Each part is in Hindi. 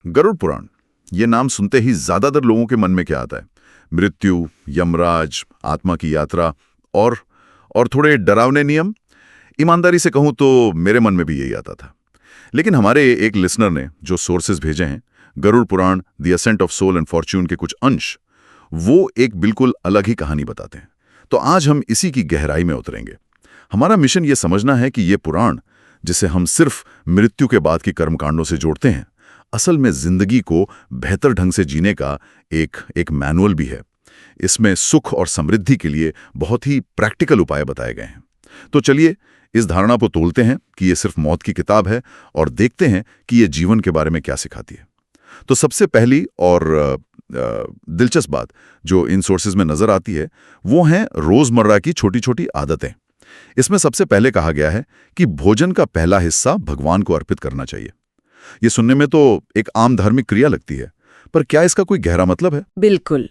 गरुड़ पुराण, ये नाम सुनते ही ज्यादातर लोगों के मन में क्या आता है? मृत्यु, यमराज, आत्मा की यात्रा और थोड़े डरावने नियम। ईमानदारी से कहूं तो मेरे मन में भी यही आता था। लेकिन हमारे एक लिसनर ने जो सोर्सेज भेजे हैं, Garuda Purana, the ascent of soul and fortune के कुछ अंश, वो एक बिल्कुल अलग ही कहानी बताते हैं। तो आज हम इसी की गहराई में उतरेंगे। हमारा मिशन ये समझना है कि ये पुराण, जिसे हम सिर्फ मृत्यु के बाद की कर्मकांडों से जोड़ते हैं, असल में जिंदगी को बेहतर ढंग से जीने का एक मैनुअल भी है। इसमें सुख और समृद्धि के लिए बहुत ही प्रैक्टिकल उपाय बताए गए हैं। तो चलिए इस धारणा को तोलते हैं कि ये सिर्फ मौत की किताब है और देखते हैं कि ये जीवन के बारे में क्या सिखाती है। तो सबसे पहली और दिलचस्प बात जो इन सोर्सेज में नजर आती है, वो हैं रोजमर्रा की छोटी छोटी आदतें। इसमें सबसे पहले कहा गया है कि भोजन का पहला हिस्सा भगवान को अर्पित करना चाहिए। ये सुनने में तो एक आम धार्मिक क्रिया लगती है, पर क्या इसका कोई गहरा मतलब है? बिल्कुल।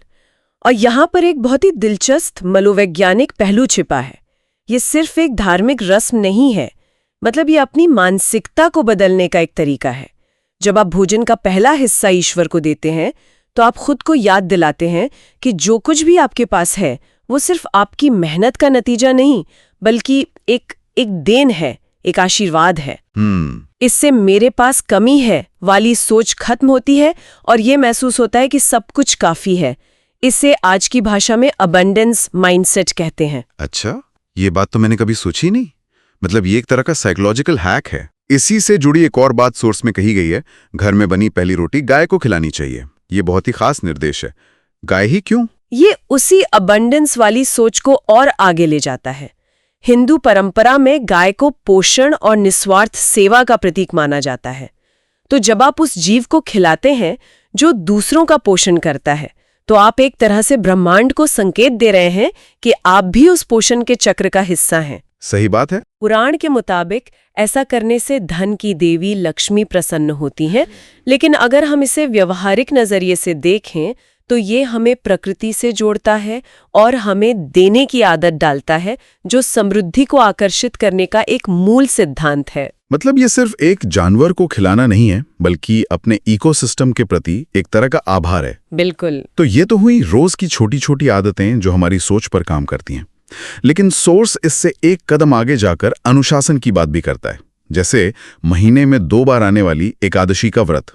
और यहाँ पर एक बहुत ही दिलचस्प मनोवैज्ञानिक पहलू छिपा है। ये सिर्फ एक धार्मिक रस्म नहीं है, मतलब ये अपनी मानसिकता को बदलने का एक तरीका है। जब आप भोजन का पहला हिस्सा ईश्वर को देते हैं, तो आप खुद को याद दिलाते हैं कि जो कुछ भी आपके पास है वो सिर्फ आपकी मेहनत का नतीजा नहीं, बल्कि एक देन है, एक आशीर्वाद है। इससे मेरे पास कमी है वाली सोच खत्म होती है और ये महसूस होता है कि सब कुछ काफी है। इसे आज की भाषा में अबंडेंस माइंडसेट कहते हैं। अच्छा, ये बात तो मैंने कभी सोची नहीं। मतलब ये एक तरह का साइकोलॉजिकल हैक है। इसी से जुड़ी एक और बात सोर्स में कही गई है, घर में बनी पहली रोटी गाय को खिलानी चाहिए। ये बहुत ही खास निर्देश है। गाय ही क्यों? ये उसी अबंडेंस वाली सोच को और आगे ले जाता है। हिंदू परंपरा में गाय को पोषण और निस्वार्थ सेवा का प्रतीक माना जाता है। तो जब आप उस जीव को खिलाते हैं जो दूसरों का पोषण करता है, तो आप एक तरह से ब्रह्मांड को संकेत दे रहे हैं कि आप भी उस पोषण के चक्र का हिस्सा हैं। सही बात है। पुराण के मुताबिक ऐसा करने से धन की देवी लक्ष्मी प्रसन्न होती हैं, लेकिन अगर हम इसे व्यवहारिक नजरिए से देखें तो ये हमें प्रकृति से जोड़ता है और हमें देने की आदत डालता है, जो समृद्धि को आकर्षित करने का एक मूल सिद्धांत है। मतलब ये सिर्फ एक जानवर को खिलाना नहीं है, बल्कि अपने इकोसिस्टम के प्रति एक तरह का आभार है। बिल्कुल। तो ये तो हुई रोज की छोटी छोटी आदतें जो हमारी सोच पर काम करती हैं। लेकिन सोर्स इससे एक कदम आगे जाकर अनुशासन की बात भी करता है। जैसे महीने में 2 बार आने वाली एकादशी का व्रत।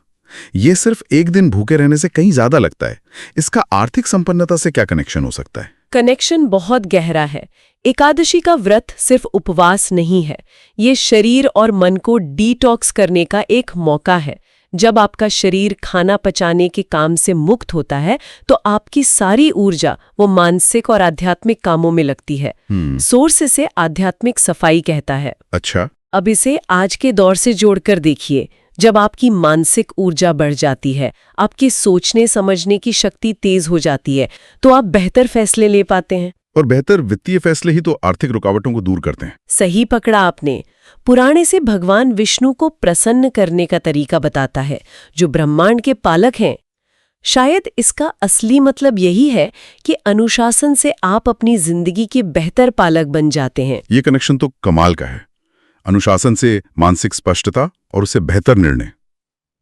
ये सिर्फ एक दिन भूखे रहने से कहीं ज्यादा लगता है। इसका आर्थिक संपन्नता से क्या कनेक्शन हो सकता है? कनेक्शन बहुत गहरा है। एकादशी का व्रत सिर्फ उपवास नहीं है, ये शरीर और मन को डिटॉक्स करने का एक मौका है। जब आपका शरीर खाना पचाने के काम से मुक्त होता है, तो आपकी सारी ऊर्जा वो मानसिक और आध्यात्मिक कामों में लगती है। सोर्स इसे आध्यात्मिक सफाई कहता है। अच्छा। अब इसे आज के दौर से जोड़कर देखिए। जब आपकी मानसिक ऊर्जा बढ़ जाती है, आपकी सोचने समझने की शक्ति तेज हो जाती है, तो आप बेहतर फैसले ले पाते हैं। और बेहतर वित्तीय फैसले ही तो आर्थिक रुकावटों को दूर करते हैं। सही पकड़ा आपने। पुराणे से भगवान विष्णु को प्रसन्न करने का तरीका बताता है, जो ब्रह्मांड के पालक हैं। शायद इसका असली मतलब यही है कि अनुशासन से आप अपनी जिंदगी के बेहतर पालक बन जाते हैं। ये कनेक्शन तो कमाल का है। अनुशासन से मानसिक स्पष्टता और उससे बेहतर निर्णय।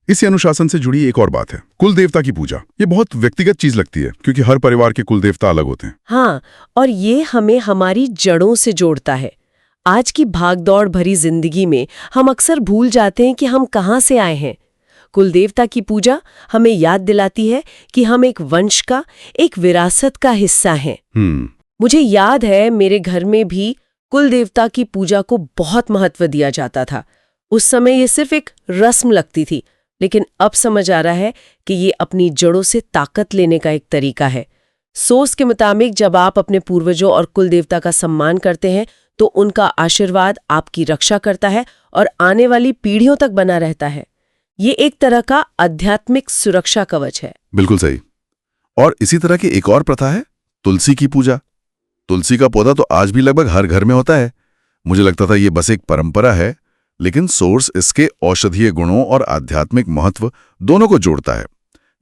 इसी अनुशासन से जुड़ी एक और बात है, कुल देवता की पूजा। ये बहुत व्यक्तिगत चीज लगती है, क्योंकि हर परिवार के कुल देवता अलग होते हैं। हाँ, और ये हमें हमारी जड़ों से जोड़ता है। आज की भागदौड़ भरी जिंदगी में हम अक्सर भूल जाते हैं कि हम कहाँ से आए हैं। कुल देवता की पूजा हमें याद दिलाती है कि हम एक वंश का, एक विरासत का हिस्सा हैं। मुझे याद है, मेरे घर में भी कुल देवता की पूजा को बहुत महत्व दिया जाता था। उस समय ये सिर्फ एक रस्म लगती थी, लेकिन अब समझ आ रहा है कि ये अपनी जड़ों से ताकत लेने का एक तरीका है। सोर्स के मुताबिक जब आप अपने पूर्वजों और कुल देवता का सम्मान करते हैं, तो उनका आशीर्वाद आपकी रक्षा करता है और आने वाली पीढ़ियों तक बना रहता है। ये एक तरह का आध्यात्मिक सुरक्षा कवच है। बिल्कुल सही। और इसी तरह की एक और प्रथा है, तुलसी की पूजा। तुलसी का पौधा तो आज भी लगभग हर घर में होता है। मुझे लगता था ये बस एक परंपरा है, लेकिन सोर्स इसके औषधीय गुणों और आध्यात्मिक महत्व दोनों को जोड़ता है।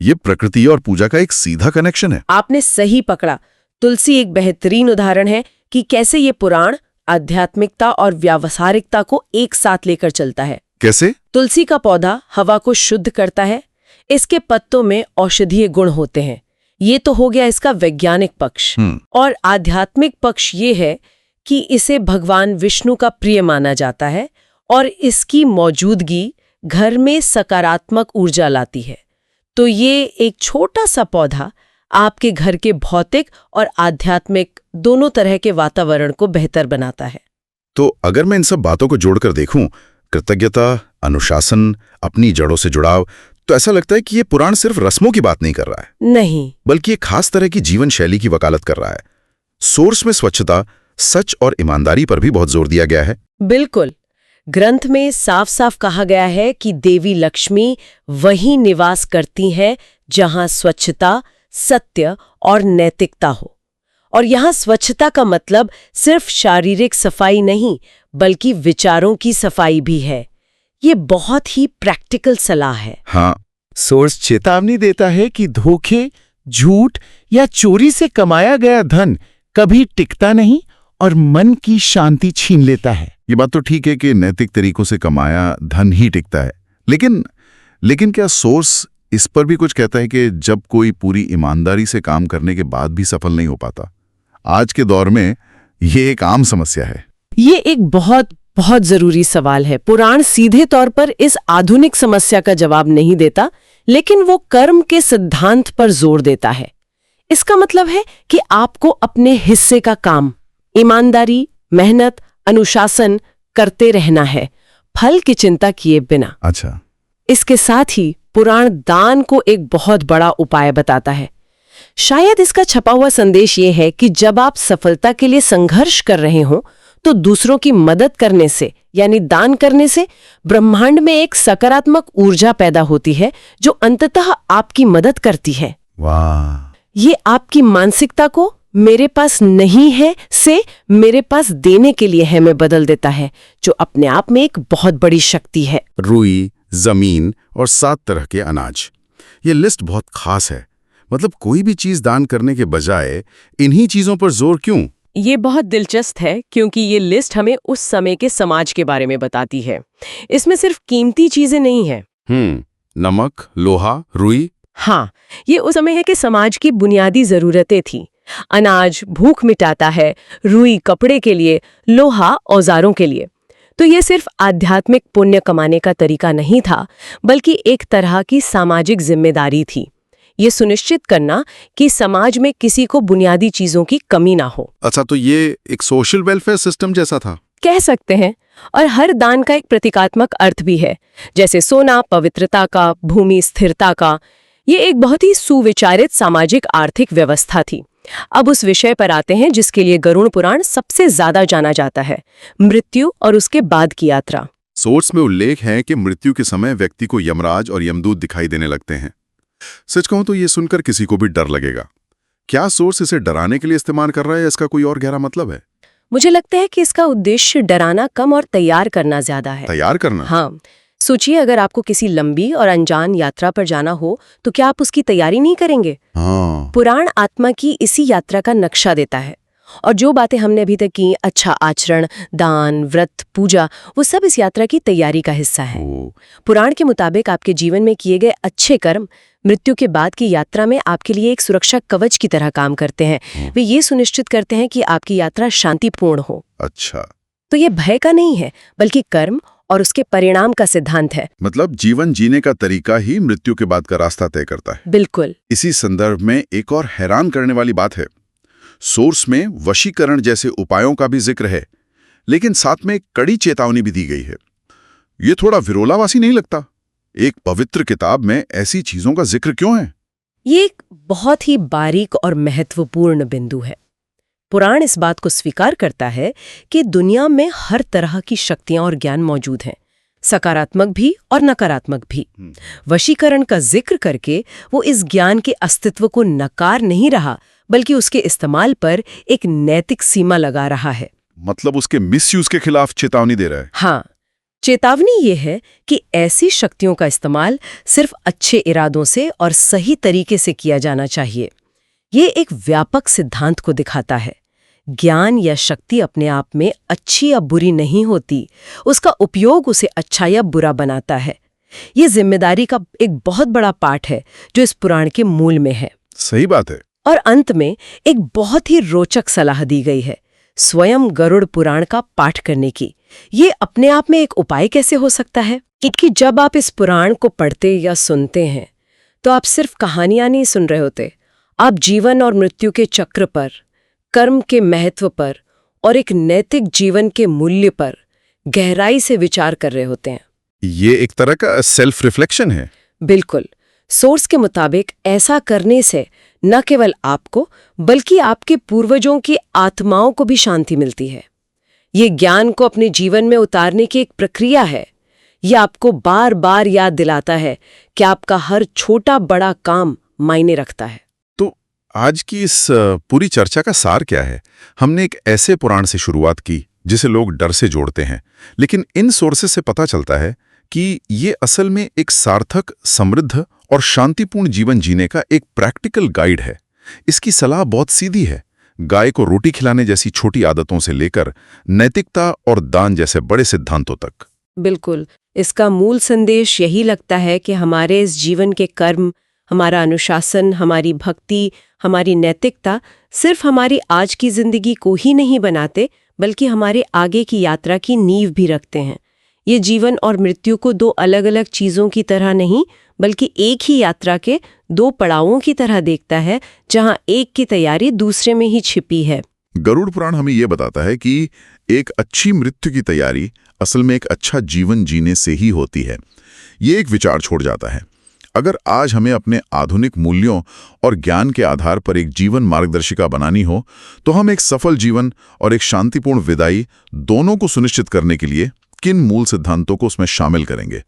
ये प्रकृति और पूजा का एक सीधा कनेक्शन है। आपने सही पकड़ा। तुलसी एक बेहतरीन उदाहरण है कि कैसे ये पुराण आध्यात्मिकता और व्यावहारिकता को एक साथ लेकर चलता है। कैसे? तुलसी का पौधा हवा को शुद्ध करता है, इसके पत्तों में औषधीय गुण होते हैं। ये तो हो गया इसका वैज्ञानिक पक्ष। और आध्यात्मिक पक्ष ये है कि इसे भगवान विष्णु का प्रिय माना जाता है और इसकी मौजूदगी घर में सकारात्मक ऊर्जा लाती है। तो ये एक छोटा सा पौधा आपके घर के भौतिक और आध्यात्मिक दोनों तरह के वातावरण को बेहतर बनाता है। तो अगर मैं इन सब बातों को जोड़कर देखूं, कृतज्ञता, अनुशासन, अपनी जड़ों से जुड़ाव, तो ऐसा लगता है कि ये पुराण सिर्फ रस्मों की बात नहीं कर रहा है, नहीं, बल्कि एक खास तरह की जीवन शैली की वकालत कर रहा है। सोर्स में स्वच्छता, सच और ईमानदारी पर भी बहुत जोर दिया गया है। बिल्कुल। ग्रंथ में साफ साफ कहा गया है कि देवी लक्ष्मी वहीं निवास करती हैं जहां स्वच्छता, सत्य और नैतिकता हो। और यहाँ स्वच्छता का मतलब सिर्फ शारीरिक सफाई नहीं, बल्कि विचारों की सफाई भी है। ये बहुत ही प्रैक्टिकल सलाह है। हाँ, सोर्स चेतावनी देता है कि धोखे, झूठ या चोरी से कमाया गया धन कभी टिकता नहीं और मन की शांति छीन लेता है। ये बात तो ठीक है कि नैतिक तरीकों से कमाया धन ही टिकता है, लेकिन क्या सोर्स इस पर भी कुछ कहता है कि जब कोई पूरी ईमानदारी से काम करने के बाद भी सफल नहीं हो पाता? आज के दौर में ये एक आम समस्या है। ये एक बहुत बहुत जरूरी सवाल है। पुराण सीधे तौर पर इस आधुनिक समस्या का जवाब नहीं देता, लेकिन वो कर्म के सिद्धांत पर जोर देता है। इसका मतलब है कि आपको अपने हिस्से का काम ईमानदारी, मेहनत, अनुशासन करते रहना है, फल की चिंता किए बिना। अच्छा, इसके साथ ही पुराण दान को एक बहुत बड़ा उपाय बताता है। शायद इसका छपा हुआ संदेश ये है कि जब आप सफलता के लिए संघर्ष कर रहे हो, तो दूसरों की मदद करने से, यानी दान करने से, ब्रह्मांड में एक सकारात्मक ऊर्जा पैदा होती है जो अंततः आपकी मदद करती है। वाह! ये आपकी मानसिकता को मेरे पास नहीं है से मेरे पास देने के लिए है में बदल देता है, जो अपने आप में एक बहुत बड़ी शक्ति है। रुई, जमीन और 7 तरह के अनाज, ये लिस्ट बहुत खास है। मतलब कोई भी चीज दान करने के बजाय इन्हीं चीजों पर जोर क्यों? ये बहुत दिलचस्प है क्योंकि ये लिस्ट हमें उस समय के समाज के बारे में बताती है। इसमें सिर्फ कीमती चीजें नहीं है। नमक, लोहा, रुई। हाँ, ये उस समय है कि समाज की बुनियादी जरूरतें थी। अनाज भूख मिटाता है, रुई कपड़े के लिए, लोहा औजारों के लिए। तो ये सिर्फ आध्यात्मिक पुण्य कमाने का तरीका नहीं था, बल्कि एक तरह की सामाजिक जिम्मेदारी थी। ये सुनिश्चित करना कि समाज में किसी को बुनियादी चीजों की कमी ना हो। अच्छा, तो ये एक सोशल वेलफेयर सिस्टम जैसा था, कह सकते हैं। और हर दान का एक प्रतीकात्मक अर्थ भी है, जैसे सोना पवित्रता का, भूमि स्थिरता का। ये एक बहुत ही सुविचारित सामाजिक आर्थिक व्यवस्था थी। अब उस विषय पर आते हैं जिसके लिए गरुड़ पुराण सबसे ज्यादा जाना जाता है, मृत्यु और उसके बाद की यात्रा। सोर्स में उल्लेख है कि मृत्यु के समय व्यक्ति को यमराज और यमदूत दिखाई देने लगते हैं। सच कहूं तो ये सुनकर किसी को भी डर लगेगा। क्या सोर्स इसे डराने के लिए इस्तेमाल कर रहा है या इसका कोई और गहरा मतलब है? मुझे लगता है कि इसका उद्देश्य डराना कम और तैयार करना ज्यादा है। तैयार करना? हाँ, सोचिए अगर आपको किसी लंबी और अनजान यात्रा पर जाना हो तो क्या आप उसकी तैयारी नहीं करेंगे? हाँ। पुराण आत्मा की इसी यात्रा का नक्शा देता है। और जो बातें हमने अभी तक की, अच्छा आचरण, दान, व्रत, पूजा, वो सब इस यात्रा की तैयारी का हिस्सा है। पुराण के मुताबिक आपके जीवन में किए गए अच्छे कर्म मृत्यु के बाद की यात्रा में आपके लिए एक सुरक्षा कवच की तरह काम करते हैं। वे ये सुनिश्चित करते हैं कि आपकी यात्रा शांतिपूर्ण हो। अच्छा, तो ये भय का नहीं है, बल्कि कर्म और उसके परिणाम का सिद्धांत है। मतलब जीवन जीने का तरीका ही मृत्यु के बाद का रास्ता तय करता है। बिल्कुल। इसी संदर्भ में एक और हैरान करने वाली बात है। सोर्स में वशीकरण जैसे उपायों का भी जिक्र है, लेकिन साथ में एक कड़ी चेतावनी भी दी गई है। ये थोड़ा विरोलावासी नहीं लगता? एक पवित्र किताब में ऐसी चीजों का जिक्र क्यों है? ये एक बहुत ही बारीक और महत्वपूर्ण बिंदु है। पुराण इस बात को स्वीकार करता है कि दुनिया में हर तरह की शक्तियां और ज्ञान मौजूद हैं, सकारात्मक भी और नकारात्मक भी। वशीकरण का जिक्र करके वो इस ज्ञान के अस्तित्व को नकार नहीं रहा, बल्कि उसके इस्तेमाल पर एक नैतिक सीमा लगा रहा है। मतलब उसके मिसयूज के खिलाफ चेतावनी दे रहा है। हाँ, चेतावनी ये है कि ऐसी शक्तियों का इस्तेमाल सिर्फ अच्छे इरादों से और सही तरीके से किया जाना चाहिए। ये एक व्यापक सिद्धांत को दिखाता है। ज्ञान या शक्ति अपने आप में अच्छी या बुरी नहीं होती, उसका उपयोग उसे अच्छा या बुरा बनाता है। ये जिम्मेदारी का एक बहुत बड़ा पार्ट है जो इस पुराण के मूल में है। सही बात है। और अंत में एक बहुत ही रोचक सलाह दी गई है स्वयं गरुड़ पुराण का पाठ करने की। ये अपने आप में एक उपाय कैसे हो सकता है कि जब आप इस पुराण को पढ़ते या सुनते हैं तो आप सिर्फ कहानियां नहीं सुन रहे होते, आप जीवन और मृत्यु के चक्र पर, कर्म के महत्व पर और एक नैतिक जीवन के मूल्य पर गहराई से विचार कर रहे होते हैं। ये एक तरह का सेल्फ रिफ्लेक्शन है। बिल्कुल। सोर्स के मुताबिक ऐसा करने से न केवल आपको बल्कि आपके पूर्वजों की आत्माओं को भी शांति मिलती है। ये ज्ञान को अपने जीवन में उतारने की एक प्रक्रिया है। ये आपको बार बार याद दिलाता है कि आपका हर छोटा बड़ा काम मायने रखता है। तो आज की इस पूरी चर्चा का सार क्या है? हमने एक ऐसे पुराण से शुरुआत की जिसे लोग डर से जोड़ते हैं, लेकिन इन सोर्सेस से पता चलता है कि ये असल में एक सार्थक, समृद्ध और शांतिपूर्ण जीवन जीने का एक प्रैक्टिकल गाइड है। इसकी सलाह बहुत सीधी है, गाय को रोटी खिलाने जैसी छोटी आदतों से लेकर नैतिकता और दान जैसे बड़े सिद्धांतों तक। बिल्कुल। इसका मूल संदेश यही लगता है कि हमारे इस जीवन के कर्म, हमारा अनुशासन, हमारी भक्ति, हमारी नैतिकता सिर्फ हमारी आज की जिंदगी को ही नहीं बनाते बल्कि हमारे आगे की यात्रा की नींव भी रखते हैं। ये जीवन और मृत्यु को दो अलग अलग चीजों की तरह नहीं बल्कि एक ही यात्रा के दो पड़ावों की तरह देखता है, जहां एक की तैयारी दूसरे में ही छिपी है। गरुड़ पुराण हमें यह बताता है कि एक अच्छी मृत्यु की तैयारी असल में एक अच्छा जीवन जीने से ही होती है। ये एक विचार छोड़ जाता है। अगर आज हमें अपने आधुनिक मूल्यों और ज्ञान के आधार पर एक जीवन मार्गदर्शिका बनानी हो, तो हम एक सफल जीवन और एक शांतिपूर्ण विदाई दोनों को सुनिश्चित करने के लिए किन मूल सिद्धांतों को उसमें शामिल करेंगे?